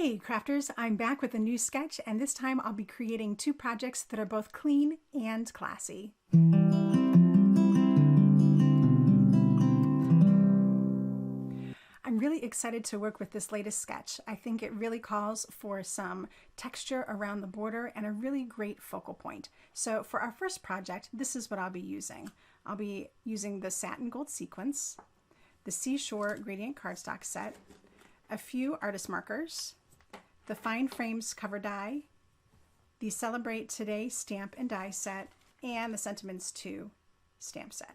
Hey crafters, I'm back with a new sketch, and this time I'll be creating two projects that are both clean and classy. I'm really excited to work with this latest sketch. I think it really calls for some texture around the border and a really great focal point. So for our first project, this is what I'll be using. I'll be using the satin gold sequins, the Seashore gradient cardstock set, a few artist markers, the Fine Frames cover die, the Celebrate Today stamp and die set, and the Sentiments 2 stamp set.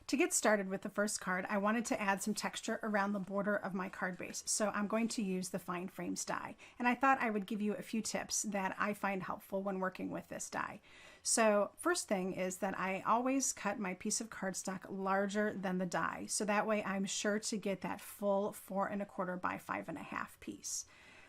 To get started with the first card, I wanted to add some texture around the border of my card base, so I'm going to use the Fine Frames die. And I thought I would give you a few tips that I find helpful when working with this die. So first thing is that I always cut my piece of cardstock larger than the die, so that way I'm sure to get that full 4 1/4 by 5 1/2 piece.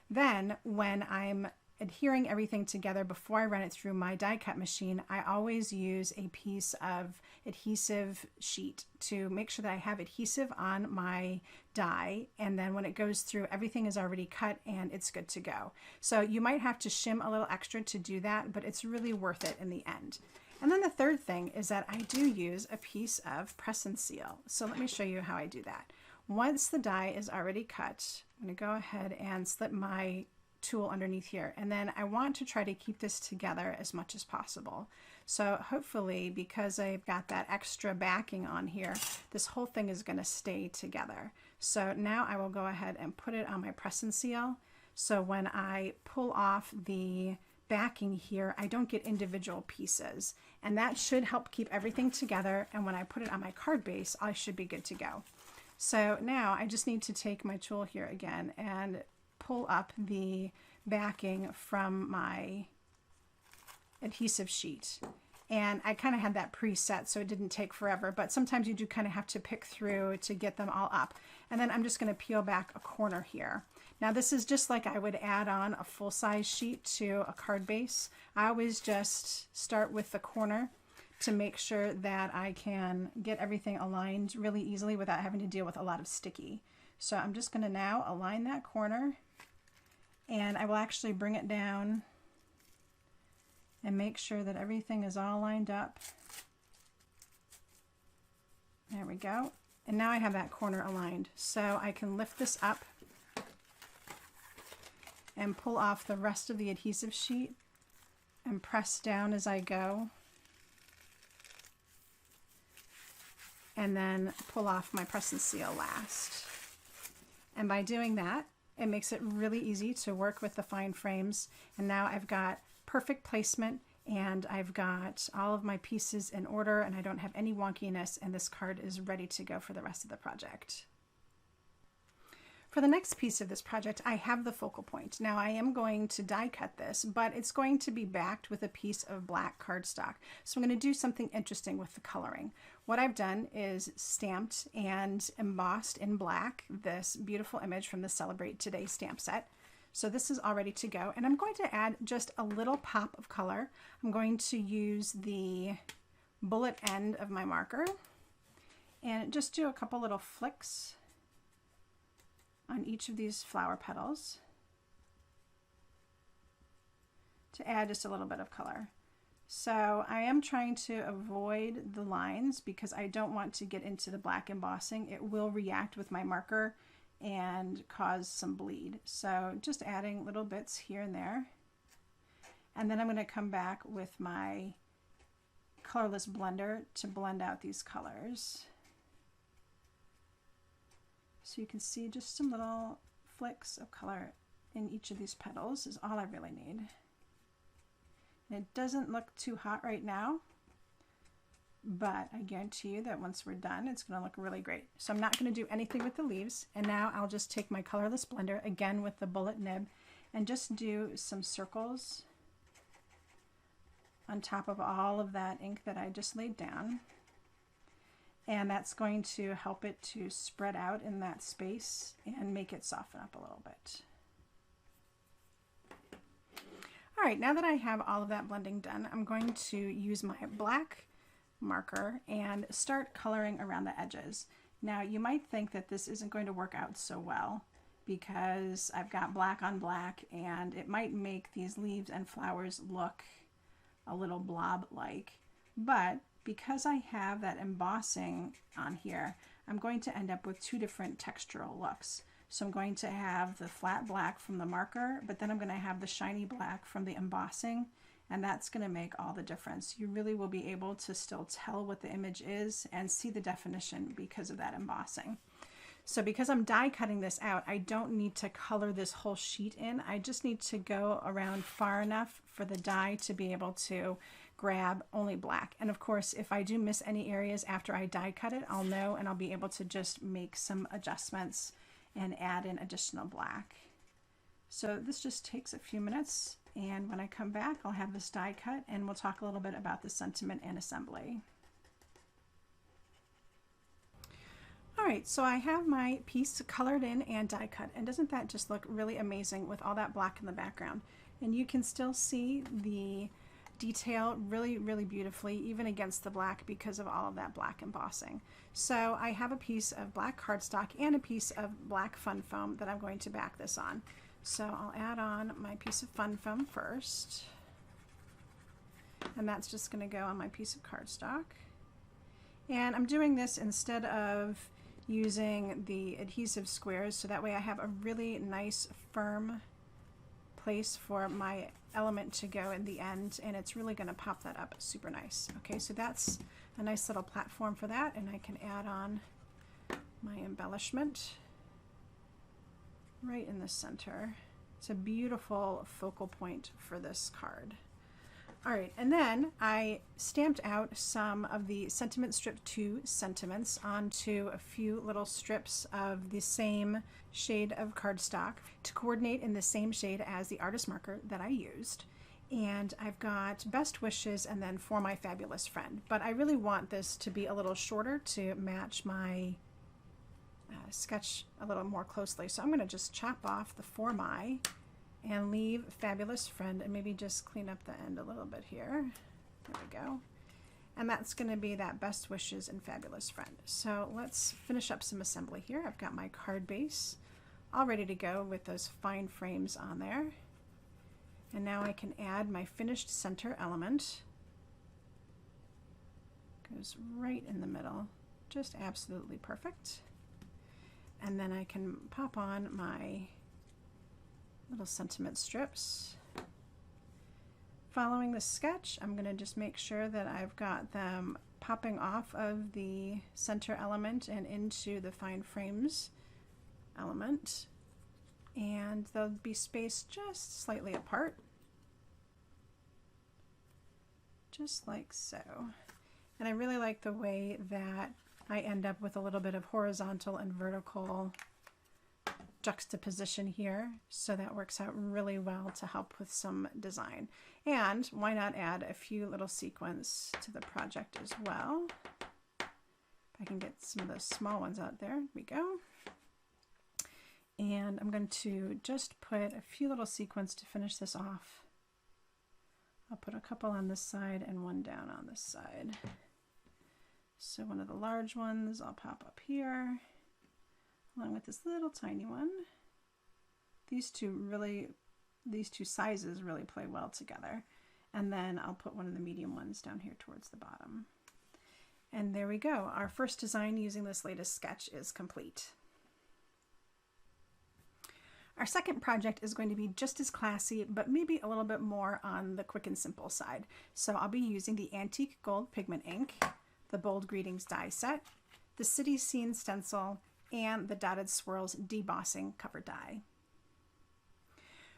Then when I'm adhering everything together before I run it through my die cut machine, I always use a piece of adhesive sheet to make sure that I have adhesive on my die, and then when it goes through, everything is already cut and it's good to go. So you might have to shim a little extra to do that, but it's really worth it in the end. And then the third thing is that I do use a piece of press and seal. So let me show you how I do that. Once the die is already cut, I'm going to go ahead and slip my tool underneath here, and then I want to try to keep this together as much as possible. So hopefully, because I've got that extra backing on here, this whole thing is going to stay together. So now I will go ahead and put it on my press and seal, so when I pull off the backing here, I don't get individual pieces, and that should help keep everything together, and when I put it on my card base, I should be good to go. So now I just need to take my tool here again and pull up the backing from my adhesive sheet. And I kind of had that preset, so it didn't take forever, but sometimes you do kind of have to pick through to get them all up. And then I'm just going to peel back a corner here. Now this is just like I would add on a full-size sheet to a card base. I always just start with the corner to make sure that I can get everything aligned really easily without having to deal with a lot of sticky. So I'm just going to now align that corner, and I will actually bring it down and make sure that everything is all lined up. There we go. And now I have that corner aligned. So I can lift this up and pull off the rest of the adhesive sheet and press down as I go. And then pull off my press and seal last. And by doing that, it makes it really easy to work with the fine frames. And now I've got perfect placement, and I've got all of my pieces in order, and I don't have any wonkiness, and this card is ready to go for the rest of the project. For the next piece of this project, I have the focal point. Now I am going to die cut this, but it's going to be backed with a piece of black cardstock. So I'm going to do something interesting with the coloring. What I've done is stamped and embossed in black this beautiful image from the Celebrate Today stamp set. So this is all ready to go, and I'm going to add just a little pop of color. I'm going to use the bullet end of my marker and just do a couple little flicks on each of these flower petals to add just a little bit of color. So I am trying to avoid the lines because I don't want to get into the black embossing. It will react with my marker and cause some bleed. So just adding little bits here and there. And then I'm going to come back with my colorless blender to blend out these colors. So you can see just some little flicks of color in each of these petals is all I really need. And it doesn't look too hot right now, but I guarantee you that once we're done, it's going to look really great. So I'm not going to do anything with the leaves, and now I'll just take my colorless blender, again with the bullet nib, and just do some circles on top of all of that ink that I just laid down. And that's going to help it to spread out in that space and make it soften up a little bit. All right, now that I have all of that blending done, I'm going to use my black marker and start coloring around the edges. Now you might think that this isn't going to work out so well, because I've got black on black, and it might make these leaves and flowers look a little blob-like. But because I have that embossing on here, I'm going to end up with two different textural looks. So I'm going to have the flat black from the marker, but then I'm going to have the shiny black from the embossing, and that's going to make all the difference. You really will be able to still tell what the image is and see the definition because of that embossing. So because I'm die cutting this out, I don't need to color this whole sheet in. I just need to go around far enough for the die to be able to grab only black. And of course, if I do miss any areas after I die cut it, I'll know, and I'll be able to just make some adjustments and add in additional black. So this just takes a few minutes, and when I come back, I'll have this die cut and we'll talk a little bit about the sentiment and assembly. All right, so I have my piece colored in and die cut, and doesn't that just look really amazing with all that black in the background? And you can still see the detail really, really beautifully, even against the black, because of all of that black embossing. So I have a piece of black cardstock and a piece of black fun foam that I'm going to back this on. So I'll add on my piece of fun foam first, and that's just going to go on my piece of cardstock. And I'm doing this instead of using the adhesive squares, so that way I have a really nice firm place for my element to go in the end, and it's really going to pop that up super nice. Okay, so that's a nice little platform for that, and I can add on my embellishment right in the center. It's a beautiful focal point for this card. All right, and then I stamped out some of the Sentiment Strip 2 sentiments onto a few little strips of the same shade of cardstock to coordinate in the same shade as the artist marker that I used. And I've got Best Wishes and then For My Fabulous Friend. But I really want this to be a little shorter to match my sketch a little more closely. So I'm going to just chop off the For My and leave Fabulous Friend, and maybe just clean up the end a little bit here. There we go. And that's going to be that Best Wishes and Fabulous Friend. So let's finish up some assembly here. I've got my card base all ready to go with those fine frames on there. And now I can add my finished center element. Goes right in the middle. Just absolutely perfect. And then I can pop on my little sentiment strips. Following the sketch, I'm going to just make sure that I've got them popping off of the center element and into the fine frames element, and they'll be spaced just slightly apart, just like so. And I really like the way that I end up with a little bit of horizontal and vertical juxtaposition here, so that works out really well to help with some design. And why not add a few little sequins to the project as well? If I can get some of those small ones out there. Here we go. And I'm going to just put a few little sequins to finish this off. I'll put a couple on this side and one down on this side. So one of the large ones I'll pop up here, along with this little tiny one. These two sizes really play well together. And then I'll put one of the medium ones down here towards the bottom. And there we go. Our first design using this latest sketch is complete. Our second project is going to be just as classy, but maybe a little bit more on the quick and simple side. So I'll be using the Antique Gold Pigment ink, the Bold Greetings die set, the City Scene stencil, and the Dotted Swirls debossing cover die.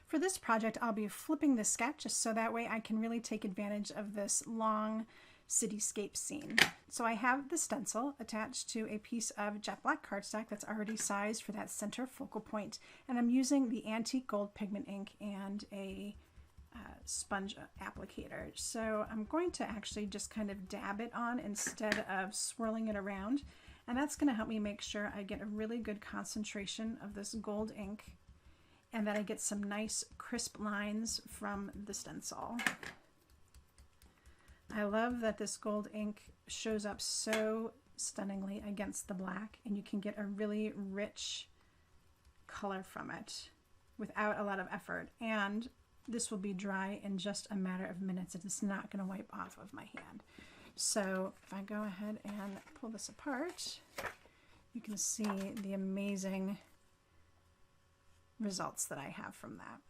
For this project, I'll be flipping the sketch so that way I can really take advantage of this long cityscape scene. So I have the stencil attached to a piece of jet black cardstock that's already sized for that center focal point, and I'm using the Antique Gold Pigment ink and a sponge applicator. So I'm going to actually just kind of dab it on instead of swirling it around, and that's going to help me make sure I get a really good concentration of this gold ink and that I get some nice crisp lines from the stencil. I love that this gold ink shows up so stunningly against the black, and you can get a really rich color from it without a lot of effort. And this will be dry in just a matter of minutes. It is not going to wipe off of my hand. So if I go ahead and pull this apart, you can see the amazing results that I have from that.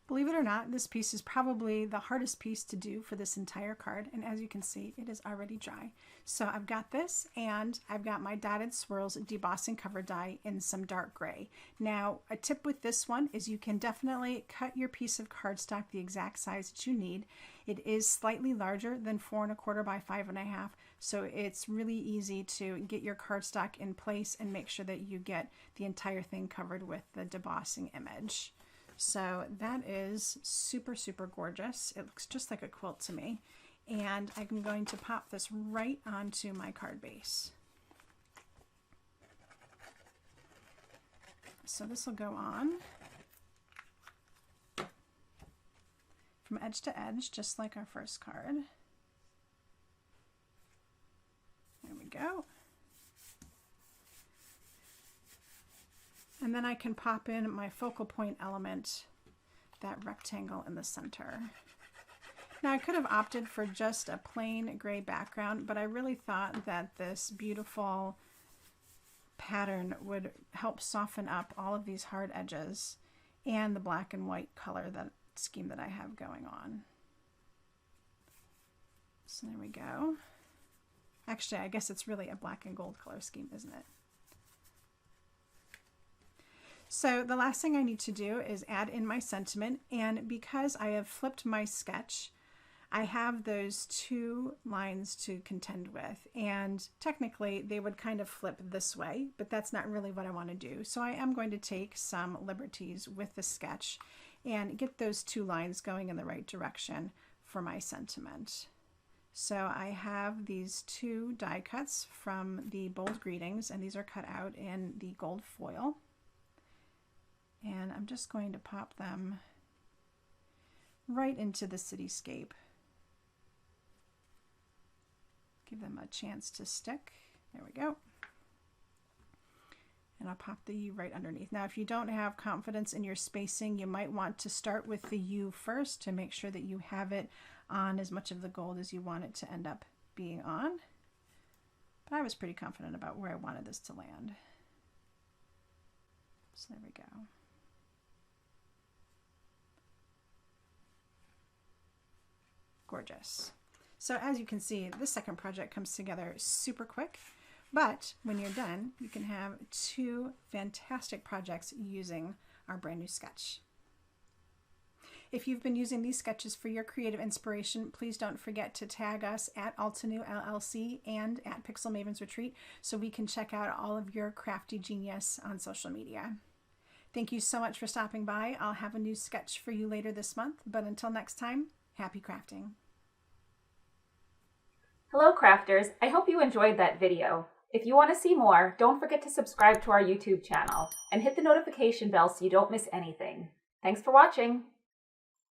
Believe it or not, this piece is probably the hardest piece to do for this entire card, and as you can see, it is already dry. So I've got this, and I've got my Dotted Swirls debossing cover die in some dark gray. Now, a tip with this one is you can definitely cut your piece of cardstock the exact size that you need. It is slightly larger than 4 1/4 by 5 1/2, so it's really easy to get your cardstock in place and make sure that you get the entire thing covered with the debossing image. So that is super, super gorgeous. It looks just like a quilt to me. And I'm going to pop this right onto my card base. So this will go on from edge to edge, just like our first card. There we go. And then I can pop in my focal point element, that rectangle in the center. Now I could have opted for just a plain gray background, but I really thought that this beautiful pattern would help soften up all of these hard edges and the black and white color that scheme that I have going on. So there we go. Actually, I guess it's really a black and gold color scheme, isn't it? So the last thing I need to do is add in my sentiment, and because I have flipped my sketch, I have those two lines to contend with, and technically they would kind of flip this way, but that's not really what I want to do. So I am going to take some liberties with the sketch and get those two lines going in the right direction for my sentiment. So I have these two die cuts from the Bold Greetings, and these are cut out in the gold foil. And I'm just going to pop them right into the cityscape. Give them a chance to stick. There we go. And I'll pop the U right underneath. Now, if you don't have confidence in your spacing, you might want to start with the U first to make sure that you have it on as much of the gold as you want it to end up being on. But I was pretty confident about where I wanted this to land. So there we go. Gorgeous. So as you can see, this second project comes together super quick, but when you're done, you can have two fantastic projects using our brand new sketch. If you've been using these sketches for your creative inspiration, please don't forget to tag us at Altenew LLC and at Pixel Mavens Retreat so we can check out all of your crafty genius on social media. Thank you so much for stopping by. I'll have a new sketch for you later this month, but until next time, happy crafting. Hello crafters, I hope you enjoyed that video. If you want to see more, don't forget to subscribe to our YouTube channel and hit the notification bell so you don't miss anything. Thanks for watching.